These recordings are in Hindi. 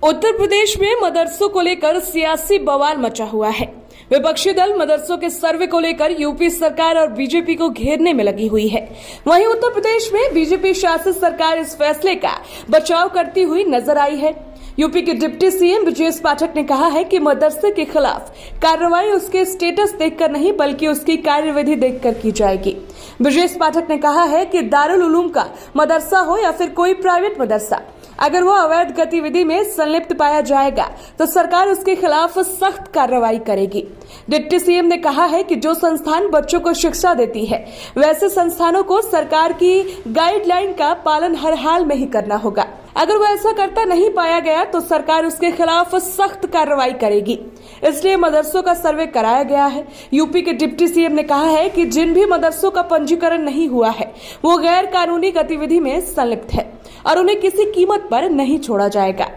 उत्तर प्रदेश में मदरसों को लेकर सियासी बवाल मचा हुआ है। विपक्षी दल मदरसों के सर्वे को लेकर यूपी सरकार और बीजेपी को घेरने में लगी हुई है। वहीं उत्तर प्रदेश में बीजेपी शासित सरकार इस फैसले का बचाव करती हुई नजर आई है। यूपी के डिप्टी सीएम ब्रजेश पाठक ने कहा है कि मदरसे के खिलाफ कार्रवाई उसके स्टेटस देखकर नहीं बल्कि उसकी कार्यविधि देखकर की जाएगी। ब्रजेश पाठक ने कहा है कि दारुल उलूम का मदरसा हो या फिर कोई प्राइवेट मदरसा, अगर वो अवैध गतिविधि में संलिप्त पाया जाएगा तो सरकार उसके खिलाफ सख्त कार्रवाई करेगी। डिप्टी सीएम ने कहा है कि जो संस्थान बच्चों को शिक्षा देती है वैसे संस्थानों को सरकार की गाइडलाइन का पालन हर हाल में ही करना होगा। अगर वो ऐसा करता नहीं पाया गया तो सरकार उसके खिलाफ सख्त कार्रवाई करेगी। इसलिए मदरसों का सर्वे कराया गया है। यूपी के डिप्टी सीएम ने कहा है कि जिन भी मदरसों का पंजीकरण नहीं हुआ है वो गैर कानूनी गतिविधि में संलिप्त है और उन्हें किसी कीमत पर नहीं छोड़ा जाएगा।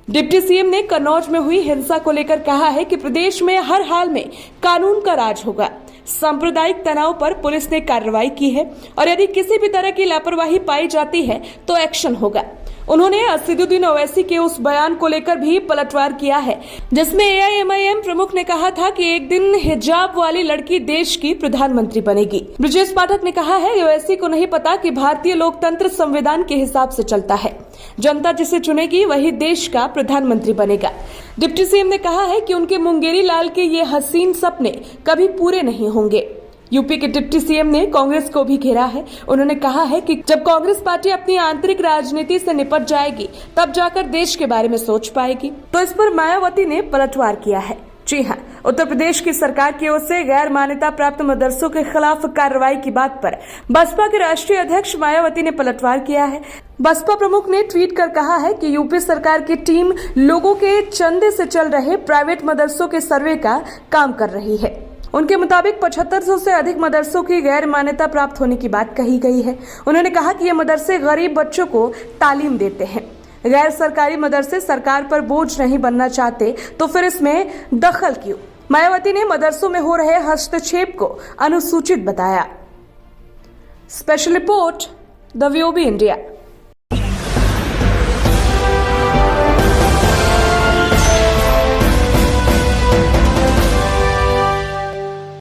डिप्टी सीएम ने कन्नौज में हुई हिंसा को लेकर कहा है कि प्रदेश में हर हाल में कानून का राज होगा। सांप्रदायिक तनाव पर पुलिस ने कार्रवाई की है और यदि किसी भी तरह की लापरवाही पाई जाती है तो एक्शन होगा। उन्होंने असदुद्दीन ओवैसी के उस बयान को लेकर भी पलटवार किया है जिसमें एआईएमआईएम प्रमुख ने कहा था कि एक दिन हिजाब वाली लड़की देश की प्रधानमंत्री बनेगी। ब्रजेश पाठक ने कहा है ओवैसी को नहीं पता कि भारतीय लोकतंत्र संविधान के हिसाब से चलता है। जनता जिसे चुनेगी वही देश का प्रधानमंत्री बनेगा। डिप्टी सीएम ने कहा है कि उनके मुंगेरी लाल के ये हसीन सपने कभी पूरे नहीं होंगे। यूपी के डिप्टी सीएम ने कांग्रेस को भी घेरा है। उन्होंने कहा है कि जब कांग्रेस पार्टी अपनी आंतरिक राजनीति से निपट जाएगी तब जाकर देश के बारे में सोच पाएगी। तो इस पर मायावती ने पलटवार किया है। जी हाँ, उत्तर प्रदेश की सरकार की ओर से गैर मान्यता प्राप्त मदरसों के खिलाफ कार्रवाई की बात पर बसपा के राष्ट्रीय अध्यक्ष मायावती ने पलटवार किया है। बसपा प्रमुख ने ट्वीट कर कहा है कि यूपी सरकार की टीम लोगों के चंदे से चल रहे प्राइवेट मदरसों के सर्वे का काम कर रही है। उनके मुताबिक 7500 से अधिक मदरसों की गैर मान्यता प्राप्त होने की बात कही गई है। उन्होंने कहा कि ये मदरसे गरीब बच्चों को तालीम देते हैं। गैर सरकारी मदरसे सरकार पर बोझ नहीं बनना चाहते तो फिर इसमें दखल क्यों? मायावती ने मदरसों में हो रहे हस्तक्षेप को अनुसूचित बताया। Special report the VOB India.